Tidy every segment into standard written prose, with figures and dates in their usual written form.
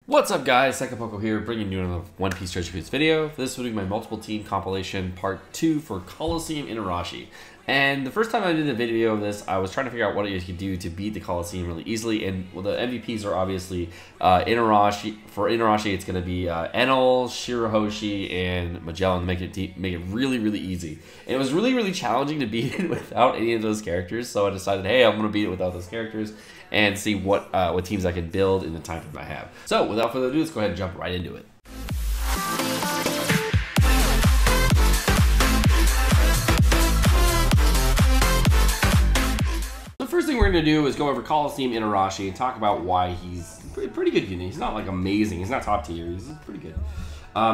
What's up guys, Sekapoko here, bringing you another One Piece Treasure Cruise video. This will be my multiple team compilation part 2 for Colosseum Inuarashi. And the first time I did a video of this, I was trying to figure out what you could do to beat the Colosseum really easily. And well, the MVPs are obviously Inuarashi. For Inuarashi, it's going to be Enel, Shirahoshi, and Magellan to make it really, really easy. And it was really challenging to beat it without any of those characters. So I decided, hey, I'm going to beat it without those characters and see what teams I can build in the time frame I have. So without further ado, let's go ahead and jump right into it. The first thing we're going to do is go over Colosseum Inuarashi and talk about why he's pretty good unit. He's not like amazing. He's not top tier. He's pretty good.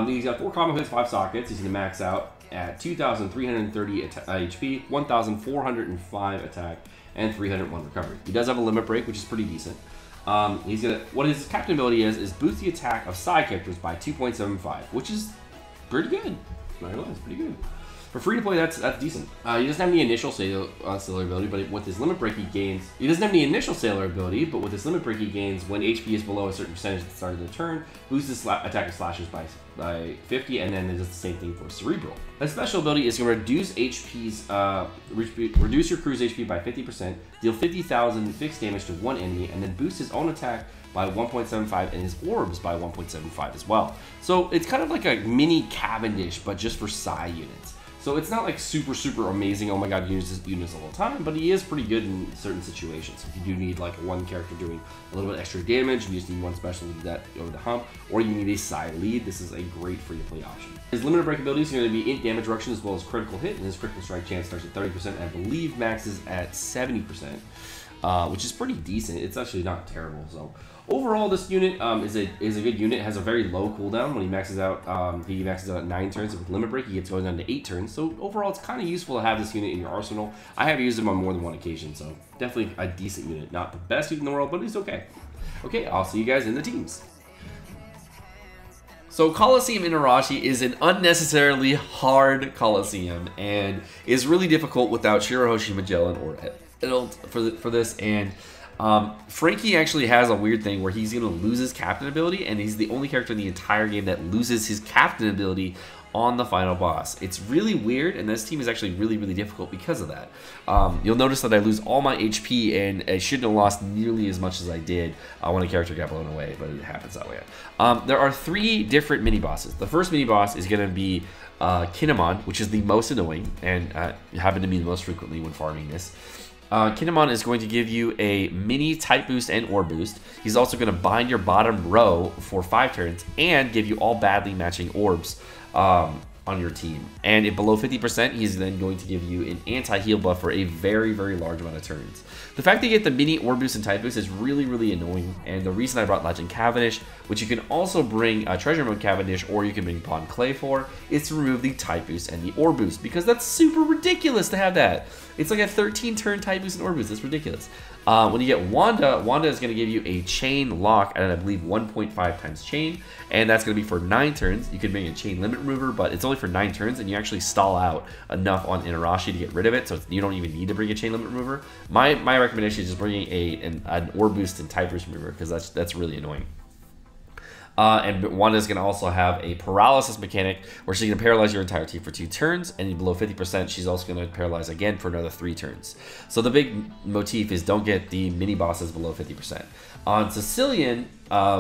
He's got 4 combo hits, 5 sockets. He's going to max out at 2,330 HP, 1,405 attack, and 301 recovery. He does have a limit break, which is pretty decent. What his captain ability is boost the attack of side characters by 2.75, which is pretty good. Not gonna lie, it's pretty good. For free to play, that's decent. He doesn't have any initial sailor ability, but with his limit break he gains. He doesn't have any initial sailor ability, but with his limit break he gains when HP is below a certain percentage at the start of the turn, boosts his attack of slashes by 50, and then it does the same thing for cerebral. His special ability is going to reduce reduce your crew's HP by 50%, deal 50,000 fixed damage to one enemy, and then boost his own attack by 1.75 and his orbs by 1.75 as well. So it's kind of like a mini Cavendish, but just for Psy units. So it's not like super amazing, oh my god, uses units all the time, but he is pretty good in certain situations. If you do need like one character doing a little bit extra damage, you just need one special to do that over the hump, or you need a side lead, this is a great free to play option. His limited break ability is going to be int damage reduction as well as critical hit, and his critical strike chance starts at 30% and I believe maxes at 70%, which is pretty decent. It's actually not terrible. So overall, this unit is a good unit. It has a very low cooldown. When he maxes out at 9 turns. With limit break, he gets going down to 8 turns. So overall, it's kind of useful to have this unit in your arsenal. I have used him on more than one occasion, so definitely a decent unit. Not the best unit in the world, but it's okay. Okay, I'll see you guys in the teams. So Colosseum Inuarashi is an unnecessarily hard Colosseum and is really difficult without Shirahoshi, Magellan, or Enel for this. And Franky actually has a weird thing where he's going to lose his captain ability, and he's the only character in the entire game that loses his captain ability on the final boss. It's really weird, and this team is actually really difficult because of that. You'll notice that I lose all my HP, and I shouldn't have lost nearly as much as I did when a character got blown away, but it happens that way. There are 3 different mini-bosses. The first mini-boss is going to be Kinemon, which is the most annoying, and happened to me the most frequently when farming this. Kinemon is going to give you a mini type boost and orb boost. He's also going to bind your bottom row for 5 turns and give you all badly matching orbs on your team. And if below 50%, he's then going to give you an anti-heal buff for a very large amount of turns. The fact that you get the mini orb boost and type boost is really annoying, and the reason I brought Legend Cavendish, which you can also bring Treasure Mode Cavendish, or you can bring Pond Clay for, is to remove the type boost and the orb boost, because that's super ridiculous to have that. It's like a 13 turn type boost and orb boost. It's ridiculous. When you get Wanda is going to give you a chain lock at I believe 1.5 times chain, and that's going to be for 9 turns. You can bring a chain limit remover, but it's only for 9 turns, and you actually stall out enough on Inuarashi to get rid of it, so you don't even need to bring a chain limit remover. My recommendation is just bringing an orb boost and type boost remover, because that's really annoying. And Wanda's going to also have a paralysis mechanic where she's going to paralyze your entire team for 2 turns, and below 50%, she's also going to paralyze again for another 3 turns. So the big motif is don't get the mini bosses below 50%. On Sicilian,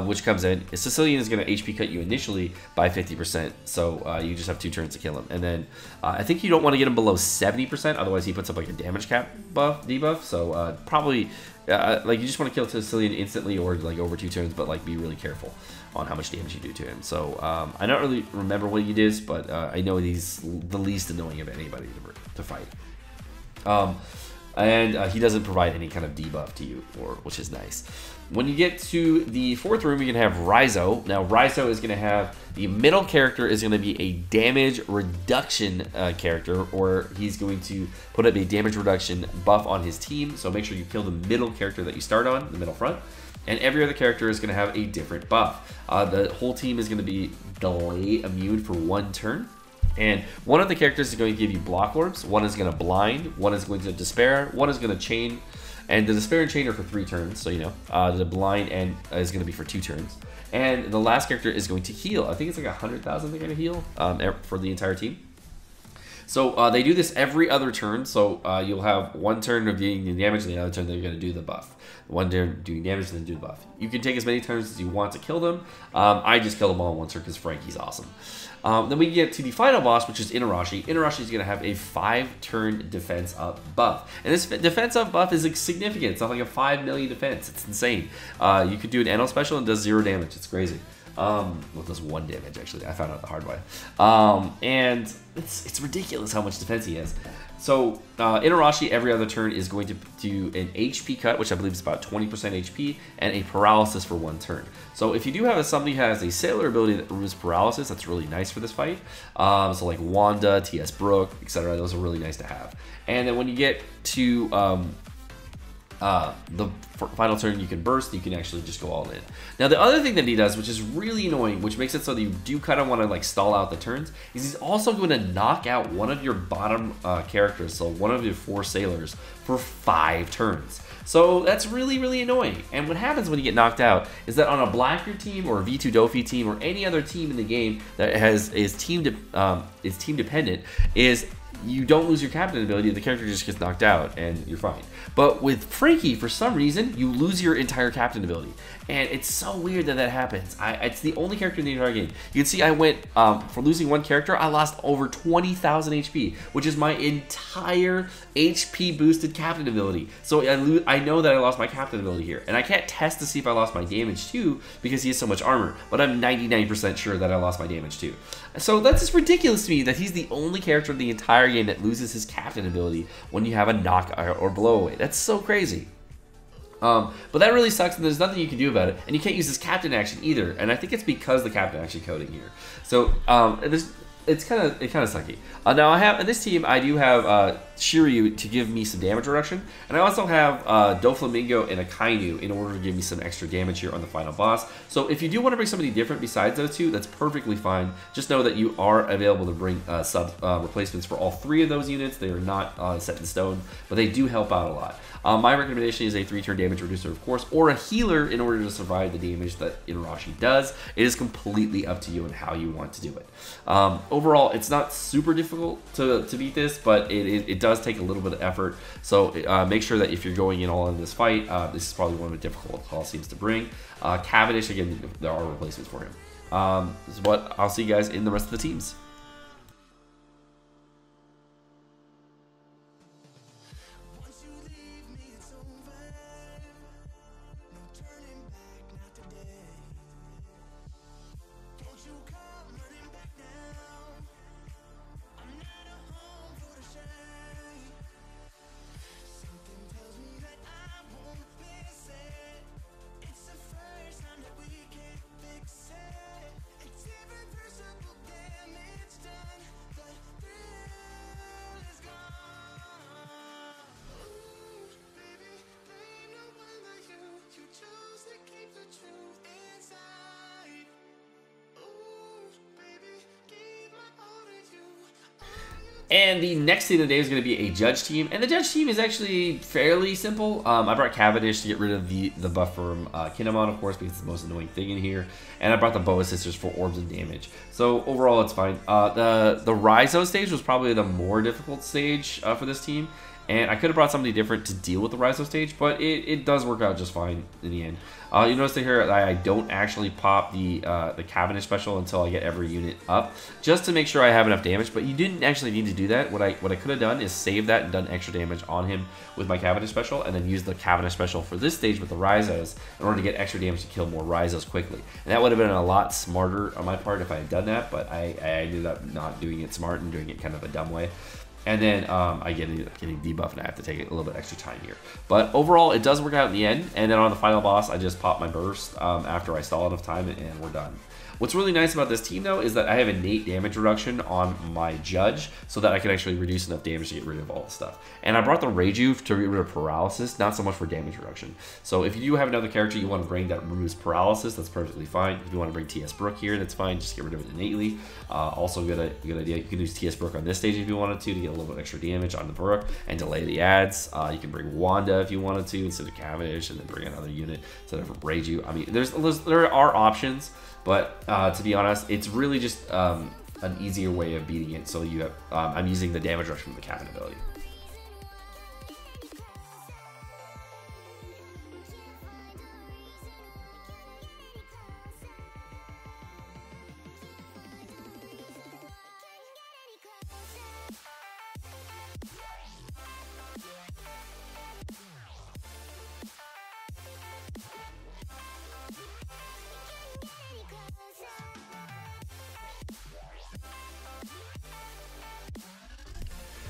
which comes in, Sicilian is going to HP cut you initially by 50%, so you just have 2 turns to kill him. And then I think you don't want to get him below 70%, otherwise he puts up like a damage cap debuff, so probably like you just want to kill Sicilian instantly or like over 2 turns, but like be really careful on how much damage you do to him. So I don't really remember what he does, but I know he's the least annoying of anybody to fight. And he doesn't provide any kind of debuff to you, which is nice. When you get to the 4th room, you're going to have Raizo. Now, Raizo is going to have the middle character is going to be a damage reduction character, or he's going to put up a damage reduction buff on his team. So make sure you kill the middle character that you start on, the middle front. And every other character is going to have a different buff. The whole team is going to be delay immune for 1 turn. And one of the characters is going to give you block orbs, one is going to blind, one is going to despair, one is going to chain And the Despair and Chain are for 3 turns, so you know. The Blind End is going to be for 2 turns. And the last character is going to heal. I think it's like 100,000 they're going to heal for the entire team. So they do this every other turn. So you'll have 1 turn of dealing damage, and the other turn they're going to do the buff. 1 turn doing damage, and then do the buff. You can take as many turns as you want to kill them. I just killed them all in 1 turn because Franky's awesome. Then we get to the final boss, which is Inuarashi. Inuarashi is going to have a 5-turn defense up buff. And this defense up buff is significant. It's not like a 5 million defense. It's insane. You could do an NL special and it does 0 damage. It's crazy. Well, it does 1 damage, actually. I found out the hard way. And it's ridiculous how much defense he has. So Inuarashi every other turn is going to do an HP cut, which I believe is about 20% HP, and a paralysis for 1 turn. So if you do have somebody who has a sailor ability that removes paralysis, that's really nice for this fight. So like Wanda, TS Brooke, etc. Those are really nice to have. And then when you get to the final turn, you can burst. You can actually just go all in. Now the other thing that he does, which is really annoying, which makes it so that you do kind of want to like stall out the turns, is he's also going to knock out one of your bottom characters, so one of your 4 sailors, for 5 turns. So that's really, really annoying. And what happens when you get knocked out is that on a Blacker team or a V2 Doffy team or any other team in the game that is team dependent, is you don't lose your captain ability, the character just gets knocked out and you're fine. But with Franky, for some reason, you lose your entire captain ability. And it's so weird that that happens. It's the only character in the entire game. You can see I went, for losing 1 character, I lost over 20,000 HP, which is my entire HP boosted captain ability. So I know that I lost my captain ability here. And I can't test to see if I lost my damage too, because he has so much armor. But I'm 99% sure that I lost my damage too. So that's just ridiculous to me that he's the only character in the entire game that loses his captain ability when you have a knock or blow away. That's so crazy. But that really sucks, and there's nothing you can do about it. And you can't use this captain action either. And I think it's because the captain action coding here. So it's kind of sucky. Now I have in this team, I do have Shiryu to give me some damage reduction, and I also have Doflamingo and Akainu in order to give me some extra damage here on the final boss. So if you do want to bring somebody different besides those 2, that's perfectly fine. Just know that you are available to bring replacements for all 3 of those units. They are not set in stone, but they do help out a lot. My recommendation is a 3-turn damage reducer, of course, or a healer in order to survive the damage that Inuarashi does. It is completely up to you and how you want to do it. Overall, it's not super difficult to beat this, but it does take a little bit of effort. So make sure that if you're going in all in this fight, this is probably one of the difficult Colosseums to bring. Cavendish, again, there are replacements for him. This is what I'll see you guys in the rest of the teams. And the next team of the day is going to be a judge team, and the judge team is actually fairly simple. I brought Cavendish to get rid of the buff from Kinemon, of course, because it's the most annoying thing in here, and I brought the Boa Sisters for orbs and damage. So overall, it's fine. The Raizo stage was probably the more difficult stage for this team, and I could have brought somebody different to deal with the Raizo stage, but it does work out just fine in the end. You notice here that I don't actually pop the Cavendish special until I get every unit up, just to make sure I have enough damage, but you didn't actually need to do that. What I could have done is save that and done extra damage on him with my Cavendish special, and then use the Cavendish special for this stage with the Raizos in order to get extra damage to kill more Raizos quickly. And that would have been a lot smarter on my part if I had done that, but I ended up not doing it smart and doing it kind of a dumb way. And then I ended up getting debuffed, and I have to take a little bit extra time here. But overall, it does work out in the end. And then on the final boss, I just pop my burst after I stall enough time, and we're done. What's really nice about this team, though, is that I have innate damage reduction on my judge, so that I can actually reduce enough damage to get rid of all the stuff. And I brought the Reiju to get rid of paralysis, not so much for damage reduction. So if you do have another character you want to bring that removes paralysis, that's perfectly fine. If you want to bring TS Brooke here, that's fine. Just get rid of it innately. Also good idea. You can use TS Brooke on this stage if you wanted to get a little bit extra damage on the Brook and delay the ads. You can bring Wanda if you wanted to instead of Cavendish, and then bring another unit instead of Reiju. I mean, there are options, but to be honest, it's really just an easier way of beating it. So you have I'm using the damage rush from the Cavan ability.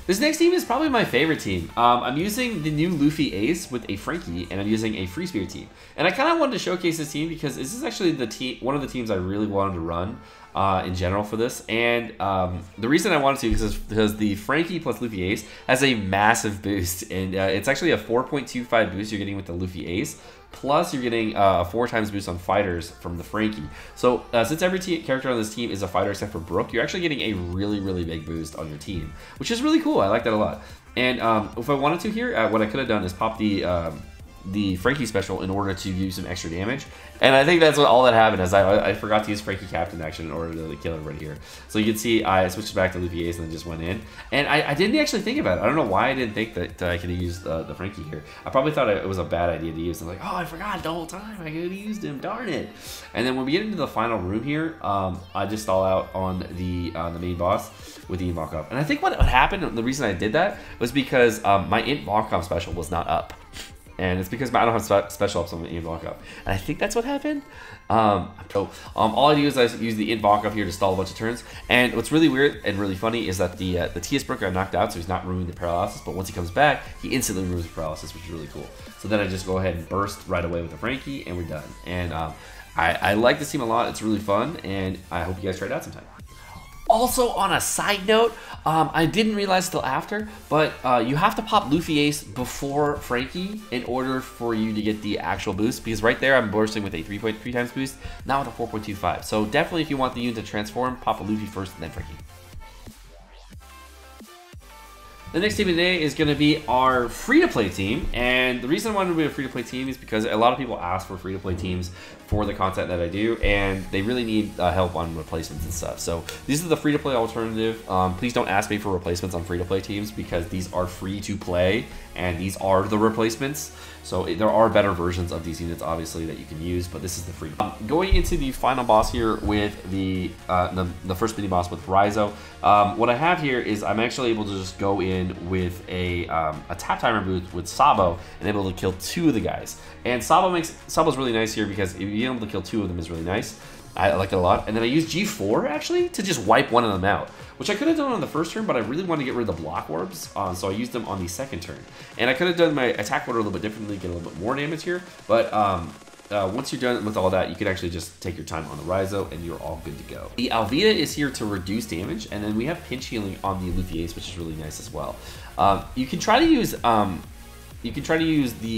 This next team is probably my favorite team. I'm using the new Luffy&ace with a Franky, and I'm using a Free Spirit team. And I kind of wanted to showcase this team because this is actually one of the teams I really wanted to run in general for this. And the reason I wanted to is because the Franky plus Luffy&ace has a massive boost, and it's actually a 4.25 boost you're getting with the Luffy&ace. Plus, you're getting a 4 times boost on fighters from the Franky. So, since every character on this team is a fighter except for Brook, you're actually getting a really, really big boost on your team, which is really cool. I like that a lot. And if I wanted to here, what I could have done is pop the Franky special in order to use some extra damage. And I think that's all that happened is I forgot to use Franky Captain action in order to kill everybody here. So you can see I switched back to Luffy&ace and then just went in. And I didn't actually think about it. I don't know why I didn't think that I could have used the Franky here. I probably thought it was a bad idea to use. I'm like, oh, I forgot the whole time. I could have used him, darn it. And then when we get into the final room here, I just stall out on the main boss with the Invoke. And I think what happened, the reason I did that was because my Invoke special was not up. And it's because I don't have special ups on the Invoke up. And I think that's what happened. All I do is I use the Invoke up here to stall a bunch of turns. And what's really weird and really funny is that the TS Brook got knocked out, so he's not removing the paralysis. But once he comes back, he instantly removes the paralysis, which is really cool. So then I just go ahead and burst right away with the Franky, and we're done. And I like this team a lot. It's really fun, and I hope you guys try it out sometime. Also, on a side note, I didn't realize till after, but you have to pop Luffy&ace before Franky in order for you to get the actual boost, because right there I'm bursting with a 3.3 times boost, not with a 4.25. So definitely if you want the unit to transform, pop a Luffy first and then Franky. The next team today is going to be our free-to-play team, and the reason I wanted to be a free-to-play team is because a lot of people ask for free-to-play teams for the content that I do, and they really need help on replacements and stuff. So these are the free-to-play alternative. Please don't ask me for replacements on free-to-play teams because these are free to play, and these are the replacements. So there are better versions of these units, obviously, that you can use, but this is the free. Going into the final boss here with the first mini boss with Raizo, what I have here is I'm actually able to just go in with a tap timer boost with Sabo and able to kill 2 of the guys. And Sabo's really nice here because being able to kill 2 of them is really nice. I like it a lot. And then I use G4 actually to just wipe one of them out, which I could have done on the first turn, but I really wanted to get rid of the block orbs, so I used them on the second turn. And I could have done my attack order a little bit differently, get a little bit more damage here, but once you're done with all that, you can actually just take your time on the Raizo and you're all good to go. The Alvida is here to reduce damage, and then we have pinch healing on the Luffy&ace, which is really nice as well. You can try to use the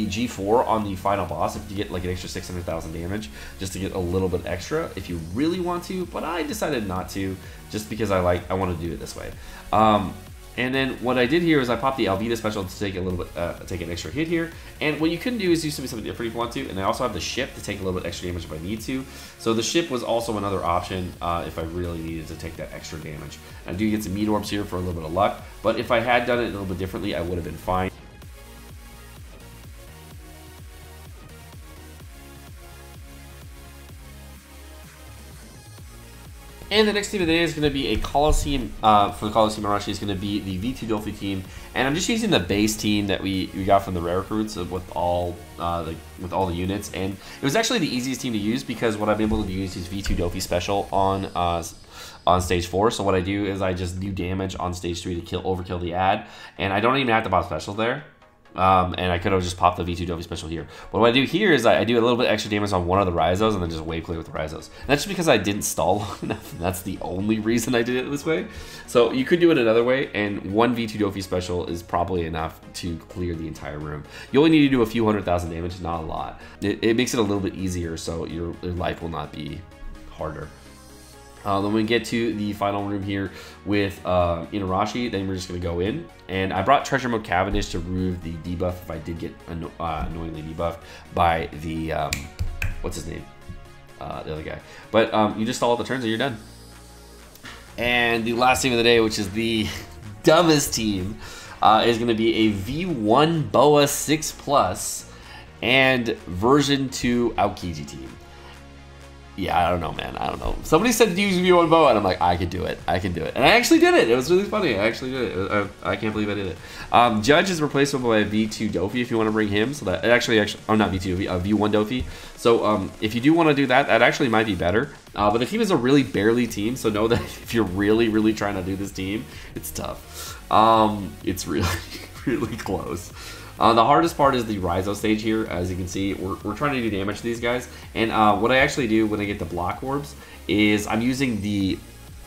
G4 on the final boss if you get like an extra 600,000 damage, just to get a little bit extra if you really want to, but I decided not to, just because I want to do it this way. And then what I did here is I popped the Alvida special to take a little bit, take an extra hit here. And what you can do is do something different if you want to. And I also have the ship to take a little bit extra damage if I need to. So the ship was also another option if I really needed to take that extra damage. I do get some meat orbs here for a little bit of luck, but if I had done it a little bit differently, I would have been fine. And the next team today is going to be a Colosseum, for the Colosseum Inuarashi is going to be the V2 Doffy team. And I'm just using the base team that we got from the rare recruits with all the units. And it was actually the easiest team to use because what I'm able to use is V2 Doffy special on stage 4. So what I do is I just do damage on stage 3 to overkill the ad. And I don't even have to pop specials there. And I could have just popped the V2 Doffy special here. But what I do here is I do a little bit extra damage on one of the Raizos and then just wave clear with the Raizos. And that's just because I didn't stall long enough. And that's the only reason I did it this way. So you could do it another way, and one V2 Doffy special is probably enough to clear the entire room. You only need to do a few 100,000 damage, not a lot. It makes it a little bit easier, so your life will not be harder. Then we get to the final room here with Inuarashi. Then we're just going to go in. And I brought Treasure Mode Cavendish to remove the debuff if I did get annoyingly debuffed by the, what's his name? The other guy. But you just stall all the turns and you're done. And the last team of the day, which is the dumbest team, is going to be a V1 Boa 6+ and version 2 Aokiji Team. Yeah, I don't know, man. I don't know. Somebody said to use V1 Boa, and I'm like, I could do it. I can do it. And I actually did it. It was really funny. I actually did it. I can't believe I did it. Judge is replaceable by a V2 Doffy if you want to bring him. So that actually, oh, not V2, V1 Doffy. So if you do want to do that, that actually might be better. But the team is a really barely team, so know that if you're really, really trying to do this team, it's tough. It's really, really close. The hardest part is the Rhizo stage here. As you can see, we're trying to do damage to these guys. And what I actually do when I get the block orbs is I'm using the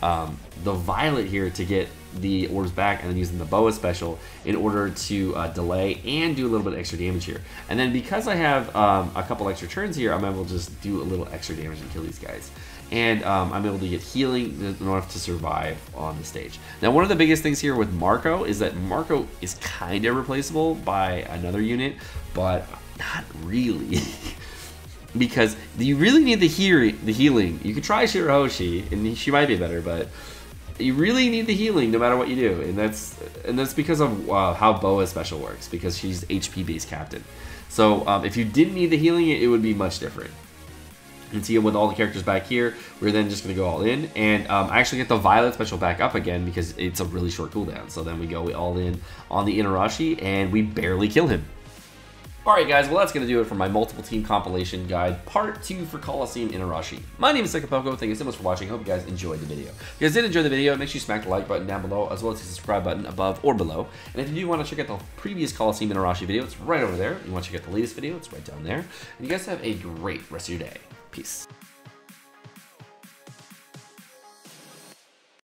violet here to get the orbs back, and then using the Boa special in order to delay and do a little bit of extra damage here. And then because I have a couple extra turns here, I'm able to just do a little extra damage and kill these guys. And I'm able to get healing in order to survive on the stage. Now, one of the biggest things here with Marco is that Marco is kind of replaceable by another unit, but not really. Because you really need the healing. You could try Shirahoshi, and she might be better, but you really need the healing no matter what you do. And that's because of how Boa's special works, because she's HP-based captain. So if you didn't need the healing, it would be much different. You can see with all the characters back here, we're then just going to go all in. And I actually get the Violet special back up again because it's a really short cooldown. So then we go all in on the Inuarashi, and we barely kill him. Alright guys, well that's going to do it for my multiple team compilation guide, part 2 for Colosseum Inuarashi. My name is Sekapoko, thank you so much for watching, I hope you guys enjoyed the video. If you guys did enjoy the video, make sure you smack the like button down below, as well as the subscribe button above or below. And if you do want to check out the previous Colosseum Inuarashi video, it's right over there. If you want to check out the latest video, it's right down there. And you guys have a great rest of your day. Peace.